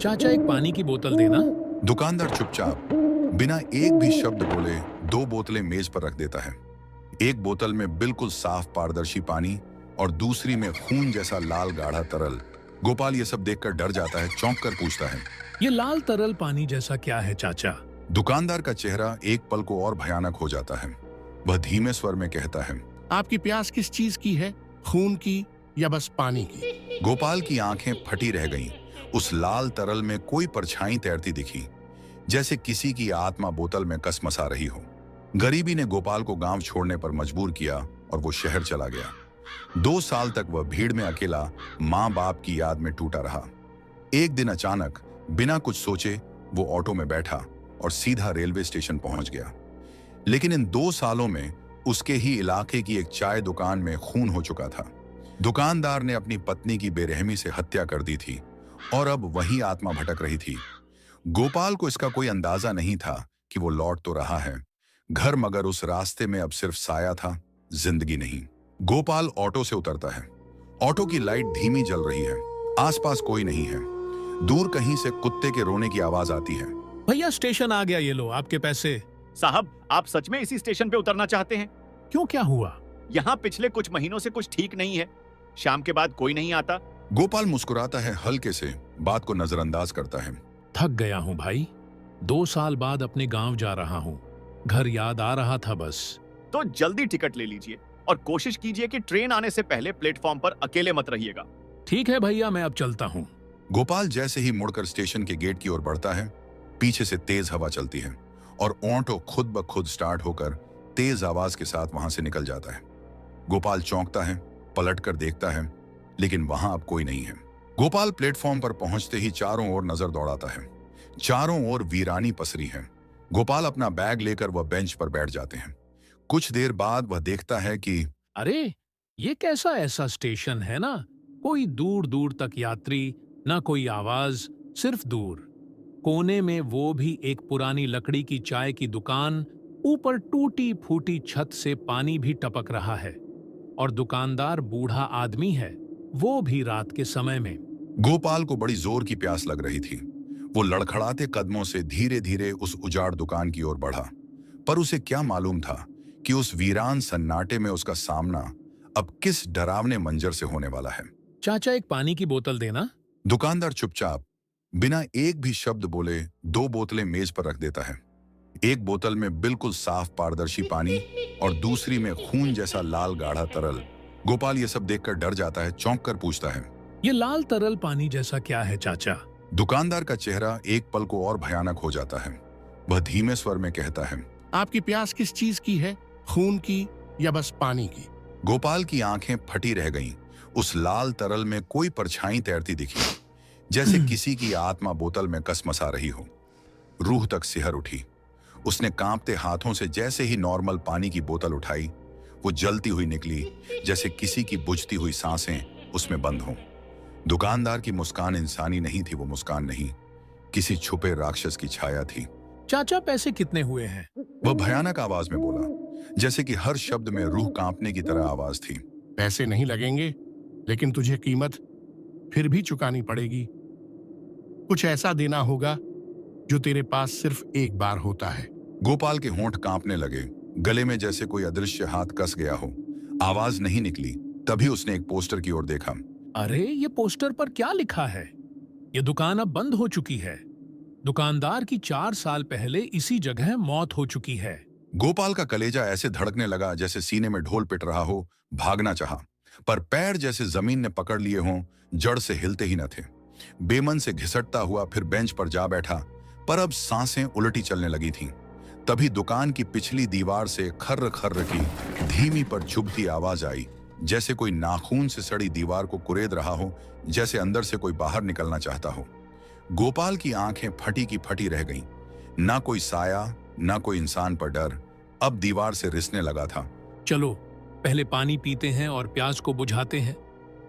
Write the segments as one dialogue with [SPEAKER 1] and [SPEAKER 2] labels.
[SPEAKER 1] चाचा एक पानी की बोतल देना।
[SPEAKER 2] दुकानदार चुपचाप बिना एक भी शब्द बोले दो बोतलें मेज पर रख देता है। एक बोतल में बिल्कुल साफ पारदर्शी पानी और दूसरी में खून जैसा लाल गाढ़ा तरल। गोपाल ये सब देखकर डर जाता है, चौंक कर पूछता है,
[SPEAKER 1] ये लाल तरल पानी जैसा क्या है चाचा?
[SPEAKER 2] दुकानदार का चेहरा एक पल को और भयानक हो जाता है। वह धीमे स्वर में कहता है,
[SPEAKER 3] आपकी प्यास किस चीज की है, खून की या बस पानी की?
[SPEAKER 2] गोपाल की आंखें फटी रह गईं। उस लाल तरल में कोई परछाई तैरती दिखी, जैसे किसी की आत्मा बोतल में कसमसा रही हो। गरीबी ने गोपाल को गांव छोड़ने पर मजबूर किया और वो शहर चला गया। 2 साल तक वह भीड़ में अकेला माँ बाप की याद में टूटा रहा। एक दिन अचानक बिना कुछ सोचे वो ऑटो में बैठा और सीधा रेलवे स्टेशन पहुंच गया। लेकिन इन 2 सालों में उसके ही इलाके की एक चाय दुकान में खून हो चुका था। दुकानदार ने अपनी पत्नी की बेरहमी से हत्या कर दी थी और अब वही आत्मा भटक रही थी। गोपाल को इसका कोई अंदाजा नहीं था कि वो लौट तो रहा है घर, मगर उस रास्ते में अब सिर्फ साया था, जिंदगी नहीं। गोपाल ऑटो से उतरता है। ऑटो की लाइट धीमी जल रही है, आसपास कोई नहीं है। दूर कहीं से कुत्ते के रोने की आवाज आती है।
[SPEAKER 1] भैया स्टेशन आ गया, ये लो आपके पैसे।
[SPEAKER 4] साहब, आप सच में इसी स्टेशन पे उतरना चाहते हैं?
[SPEAKER 1] क्यों, क्या हुआ?
[SPEAKER 4] यहाँ पिछले कुछ महीनों से कुछ ठीक नहीं है। शाम के बाद कोई नहीं आता।
[SPEAKER 2] गोपाल मुस्कुराता है, हल्के से बात को नजरअंदाज करता है।
[SPEAKER 1] थक गया हूँ भाई, 2 साल बाद अपने गांव जा रहा हूँ। घर याद आ रहा था बस।
[SPEAKER 4] तो जल्दी टिकट ले लीजिए और कोशिश कीजिए कि ट्रेन आने से पहले प्लेटफॉर्म पर अकेले मत रहिएगा।
[SPEAKER 1] ठीक है भैया, मैं अब चलता हूँ।
[SPEAKER 2] गोपाल जैसे ही मुड़कर स्टेशन के गेट की ओर बढ़ता है, पीछे से तेज हवा चलती है और ऑटो खुद ब खुद स्टार्ट होकर तेज आवाज के साथ वहां से निकल जाता है। गोपाल चौंकता है, पलट कर देखता है, लेकिन वहां अब कोई नहीं है। गोपाल प्लेटफॉर्म पर पहुंचते ही चारों ओर नजर दौड़ाता है। चारों ओर वीरानी पसरी है। गोपाल अपना बैग लेकर वह बेंच पर बैठ जाते हैं। कुछ देर बाद वह देखता है कि
[SPEAKER 1] अरे, ये कैसा ऐसा स्टेशन है ना, कोई दूर दूर तक यात्री, ना कोई आवाज, सिर्फ दूर कोने में वो भी एक पुरानी लकड़ी की चाय की दुकान। ऊपर टूटी फूटी छत से पानी भी टपक रहा है और दुकानदार बूढ़ा आदमी है, वो भी रात के समय में।
[SPEAKER 2] गोपाल को बड़ी जोर की प्यास लग रही थी। वो लड़खड़ाते कदमों से धीरे धीरे उस उजाड़ दुकान की ओर बढ़ा, पर उसे क्या मालूम था कि उस वीरान सन्नाटे में उसका सामना अब किस डरावने मंजर से होने वाला है।
[SPEAKER 1] चाचा एक पानी की बोतल देना।
[SPEAKER 2] दुकानदार चुपचाप बिना एक भी शब्द बोले 2 बोतलें मेज पर रख देता है। एक बोतल में बिल्कुल साफ पारदर्शी पानी और दूसरी में खून जैसा लाल गाढ़ा तरल। गोपाल ये सब देखकर डर जाता है, चौंक कर पूछता है,
[SPEAKER 1] ये लाल तरल पानी जैसा क्या है चाचा?
[SPEAKER 2] दुकानदार का चेहरा एक पल को और भयानक हो जाता है। वह धीमे स्वर में कहता है,
[SPEAKER 3] आपकी प्यास किस चीज की है, खून की या बस पानी की?
[SPEAKER 2] गोपाल की आंखें फटी रह गईं। उस लाल तरल में कोई परछाई तैरती दिखी, जैसे किसी की आत्मा बोतल में कसमसा रही हो। रूह तक सिहर उठी। उसने कांपते हाथों से जैसे ही नॉर्मल पानी की बोतल उठाई, वो जलती हुई निकली, जैसे किसी की बुझती हुई सांसें उसमें बंद हों। दुकानदार की मुस्कान इंसानी नहीं थी, वो मुस्कान नहीं, किसी छुपे राक्षस की छाया थी।
[SPEAKER 1] चाचा पैसे कितने हुए हैं?
[SPEAKER 2] वह भयानक आवाज में बोला, जैसे कि हर शब्द में रूह कांपने की तरह आवाज थी।
[SPEAKER 3] पैसे नहीं लगेंगे, लेकिन तुझे कीमत फिर भी चुकानी पड़ेगी। कुछ ऐसा देना होगा जो तेरे पास सिर्फ एक बार होता है।
[SPEAKER 2] गोपाल के होंठ कांपने लगे, गले में जैसे कोई अदृश्य हाथ कस गया हो। आवाज नहीं निकली। तभी उसने एक पोस्टर की ओर देखा।
[SPEAKER 1] अरे, ये पोस्टर पर क्या लिखा है? ये दुकान अब बंद हो चुकी है। दुकानदार की 4 साल पहले इसी जगह मौत हो चुकी है।
[SPEAKER 2] गोपाल का कलेजा ऐसे धड़कने लगा जैसे सीने में ढोल पिट रहा हो। भागना चाहा, पर पैर जैसे जमीन ने पकड़ लिए हों, जड़ से हिलते ही न थे। बेमन से घिसटता हुआ फिर बेंच पर जा बैठा, पर अब सांसें उलटी चलने लगी थीं। तभी दुकान की पिछली दीवार से खर्र खर्र की धीमी पर चुभती आवाज आई, जैसे कोई नाखून से सड़ी दीवार को कुरेद रहा हो, जैसे अंदर से कोई बाहर निकलना चाहता हो। गोपाल की आंखें फटी की फटी रह गईं। ना कोई साया, ना कोई इंसान पर डर, अब दीवार से रिसने लगा था।
[SPEAKER 1] चलो पहले पानी पीते हैं और प्यास को बुझाते हैं,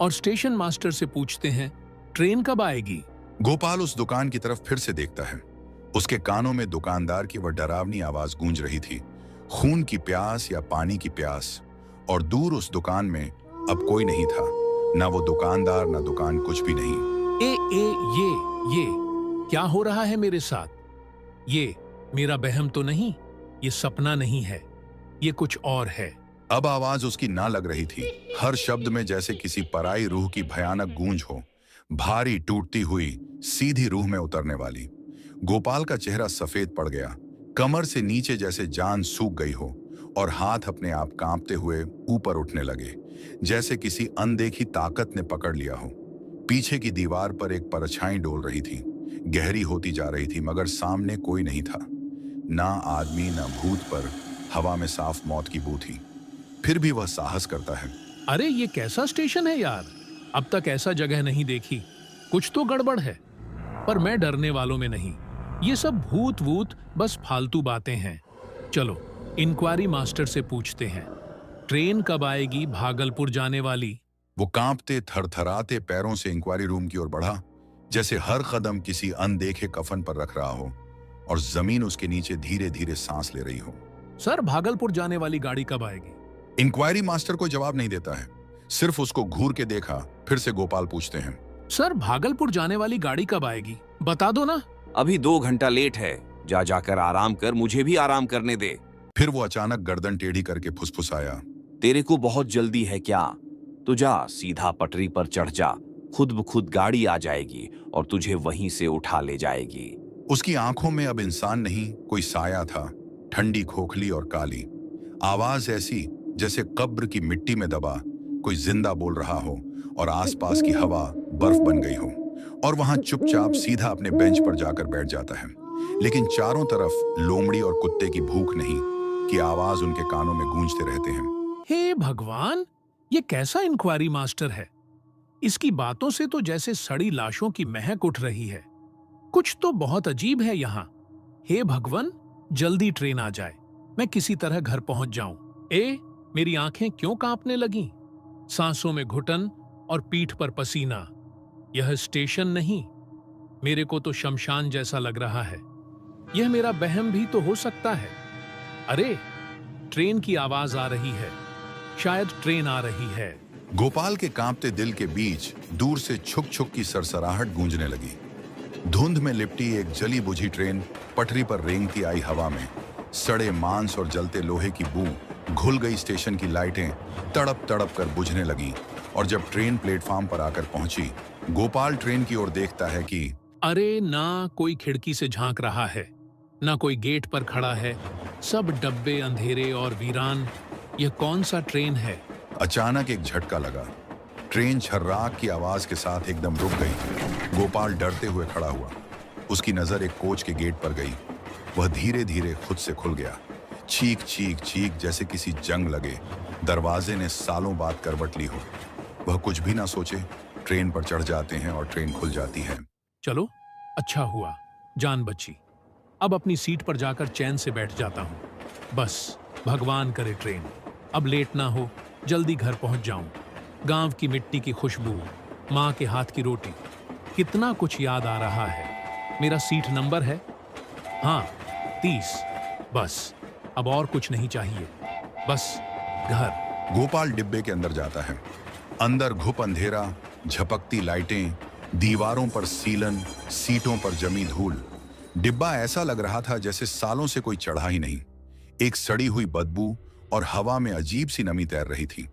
[SPEAKER 1] और स्टेशन मास्टर से पूछते हैं ट्रेन कब आएगी।
[SPEAKER 2] गोपाल उस दुकान की तरफ फिर से देखता है। उसके कानों में दुकानदार की वह डरावनी आवाज गूंज रही थी, खून की प्यास या पानी की प्यास। और दूर उस दुकान में अब कोई नहीं था, ना वो दुकानदार, ना दुकान, कुछ भी नहीं।
[SPEAKER 1] ये क्या हो रहा है मेरे साथ? ये मेरा वहम तो नहीं, ये सपना नहीं है, ये कुछ और है।
[SPEAKER 2] अब आवाज उसकी ना लग रही थी। हर शब्द में जैसे किसी पराई रूह की भयानक गूंज हो, भारी टूटती हुई सीधी रूह में उतरने वाली। गोपाल का चेहरा सफेद पड़ गया, कमर से नीचे जैसे जान सूख गई हो, और हाथ अपने आप कांपते हुए ऊपर उठने लगे, जैसे किसी अनदेखी ताकत ने पकड़ लिया हो। पीछे की दीवार पर एक परछाई डोल रही थी, गहरी होती जा रही थी, मगर सामने कोई नहीं था। ना आदमी ना भूत, पर हवा में साफ मौत की बू थी। फिर भी वह साहस करता है।
[SPEAKER 1] अरे ये कैसा स्टेशन है यार, अब तक ऐसा जगह नहीं देखी, कुछ तो गड़बड़ है। पर मैं डरने वालों में नहीं, ये सब भूत वूत बस फालतू बातें हैं। चलो इंक्वायरी मास्टर से पूछते हैं, ट्रेन कब आएगी भागलपुर जाने वाली?
[SPEAKER 2] वो कांपते थरथराते पैरों से इंक्वायरी रूम की ओर बढ़ा, जैसे हर कदम किसी अनदेखे कफन पर रख रहा हो, और जमीन उसके नीचे धीरे धीरे सांस ले रही हो।
[SPEAKER 1] सर भागलपुर जाने वाली गाड़ी कब आएगी?
[SPEAKER 2] इंक्वायरी मास्टर कोई जवाब नहीं देता है, सिर्फ उसको घूर के देखा। फिर से गोपाल पूछते हैं,
[SPEAKER 1] सर भागलपुर जाने वाली गाड़ी कब आएगी, बता दो ना।
[SPEAKER 5] अभी 2 घंटा लेट है, जा जाकर आराम कर, मुझे भी आराम करने दे।
[SPEAKER 2] फिर वो अचानक गर्दन टेढ़ी करके फुसफुसाया,
[SPEAKER 5] तेरे को बहुत जल्दी है क्या? तू जा, सीधा पटरी पर चढ़ जा, खुद ब खुद गाड़ी आ जाएगी और तुझे वहीं से उठा ले जाएगी।
[SPEAKER 2] उसकी आंखों में अब इंसान नहीं, कोई साया था, ठंडी, खोखली और काली। आवाज ऐसी जैसे कब्र की मिट्टी में दबा कोई जिंदा बोल रहा हो, और आसपास की हवा बर्फ बन गई हो, और वहां चुपचाप सीधा अपने बेंच पर जाकर बैठ जाता है। लेकिन चारों तरफ लोमड़ी और कुत्ते की भूख नहीं कि आवाज उनके कानों में गूंजते रहते हैं।
[SPEAKER 1] हे भगवान, ये कैसा इंक्वायरी मास्टर है? इसकी बातों से तो जैसे सड़ी लाशों की महक उठ रही है। कुछ तो बहुत अजीब है यहाँ। हे भगवान, जल्दी ट्रेन आ जाए, मैं किसी तरह घर पहुंच जाऊं। मेरी आंखें क्यों कांपने लगीं? सांसों में घुटन और पीठ पर पसीना। यह स्टेशन नहीं, मेरे को तो शमशान जैसा लग रहा है। यह मेरा वहम भी तो हो सकता है। अरे ट्रेन की आवाज आ रही है, शायद ट्रेन आ रही है।
[SPEAKER 2] गोपाल के कांपते दिल के बीच दूर से छुक छुक की सरसराहट गूंजने लगी। धुंध में लिपटी एक जली बुझी ट्रेन पटरी पर रेंगती आई हवा में, सड़े मांस और जलते लोहे की बू, घुल गई स्टेशन की लाइटें तड़प तड़प कर बुझने लगीं। और जब ट्रेन प्लेटफॉर्म पर आकर पहुंची, गोपाल ट्रेन की ओर देखता है कि
[SPEAKER 1] अरे ना कोई खिड़की से झांक रहा है, ना कोई गेट पर खड़ा है, सब डब्बे अंधेरे और वीरान। यह कौन सा ट्रेन है?
[SPEAKER 2] अचानक एक झटका लगा। ट्रेन छर्राक की आवाज के साथ एकदम रुक गई। गोपाल डरते हुए खड़ा हुआ। उसकी नजर एक कोच के गेट पर गई। वह धीरे धीरे खुद से खुल गया। चीख चीख चीख जैसे किसी जंग लगे दरवाजे ने सालों बाद करवट ली हो। वह कुछ भी ना सोचे, ट्रेन पर चढ़ जाते हैं और ट्रेन खुल जाती है।
[SPEAKER 1] चलो अच्छा हुआ, जान बची। अब अपनी सीट पर जाकर चैन से बैठ जाता हूँ। बस भगवान करे ट्रेन अब लेट ना हो, जल्दी घर पहुंच जाऊं। गांव की मिट्टी की खुशबू, माँ के हाथ की रोटी, कितना कुछ याद आ रहा है। मेरा सीट नंबर है, हाँ 30। बस अब और कुछ नहीं चाहिए, बस घर।
[SPEAKER 2] गोपाल डिब्बे के अंदर जाता है। अंदर घुप अंधेरा, झपकती लाइटें, दीवारों पर सीलन, सीटों पर जमी धूल। डिब्बा ऐसा लग रहा था जैसे सालों से कोई चढ़ा ही नहीं। एक सड़ी हुई बदबू और हवा में अजीब सी नमी तैर रही थी।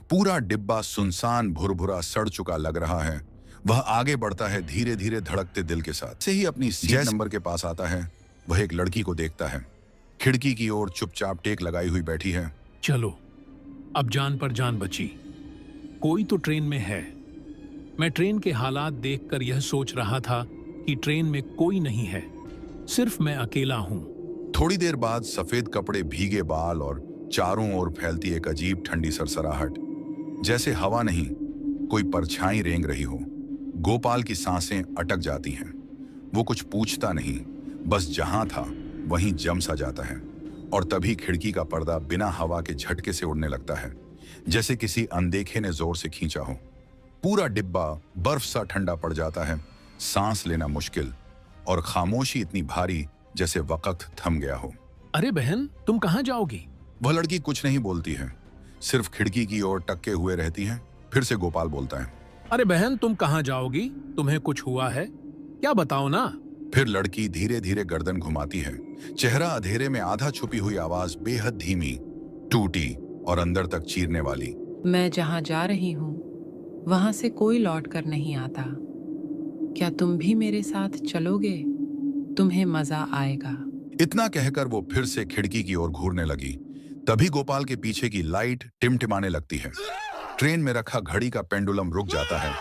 [SPEAKER 2] पूरा डिब्बा सुनसान, भुरभुरा, सड़ चुका लग रहा है। वह आगे बढ़ता है धीरे धीरे धड़कते दिल के साथ। से ही अपनी सीट नंबर के पास आता है। वह एक लड़की को देखता है, खिड़की की ओर चुपचाप टेक लगाई हुई बैठी है।
[SPEAKER 1] चलो अब जान पर जान बची। कोई तो ट्रेन में है। मैं ट्रेन के हालात देखकर यह सोच रहा था कि ट्रेन में कोई नहीं है, सिर्फ मैं अकेला हूं।
[SPEAKER 2] थोड़ी देर बाद सफेद कपड़े, भीगे बाल और चारों ओर फैलती एक अजीब ठंडी सरसराहट, जैसे हवा नहीं कोई परछाई रेंग रही हो। गोपाल की सांसें अटक जाती हैं। वो कुछ पूछता नहीं, बस जहां था वहीं जम सा जाता है। और तभी खिड़की का पर्दा बिना हवा के झटके से उड़ने लगता है, जैसे किसी अनदेखे ने जोर से खींचा हो। पूरा डिब्बा बर्फ सा ठंडा पड़ जाता है। सांस लेना मुश्किल और खामोशी इतनी भारी जैसे वक्त थम गया हो।
[SPEAKER 1] अरे बहन, तुम कहाँ जाओगी?
[SPEAKER 2] वह लड़की कुछ नहीं बोलती है, सिर्फ खिड़की की ओर टक्के हुए रहती है। फिर से गोपाल बोलता है,
[SPEAKER 1] अरे बहन, तुम कहाँ जाओगी? तुम्हें कुछ हुआ है क्या? बताओ ना।
[SPEAKER 2] फिर लड़की धीरे धीरे गर्दन घुमाती है। चेहरा अंधेरे में आधा छुपी हुई आवाज बेहद धीमी, टूटी और अंदर तक चीरने वाली।
[SPEAKER 6] मैं जहां जा रही हूं वहां से कोई लौट कर नहीं आता। क्या तुम भी मेरे साथ चलोगे? तुम्हें मजा आएगा।
[SPEAKER 2] इतना कहकर वो फिर से खिड़की की ओर घूरने लगी। तभी गोपाल के पीछे की लाइट टिमटिमाने लगती है। ट्रेन में रखा घड़ी का पेंडुलम रुक जाता है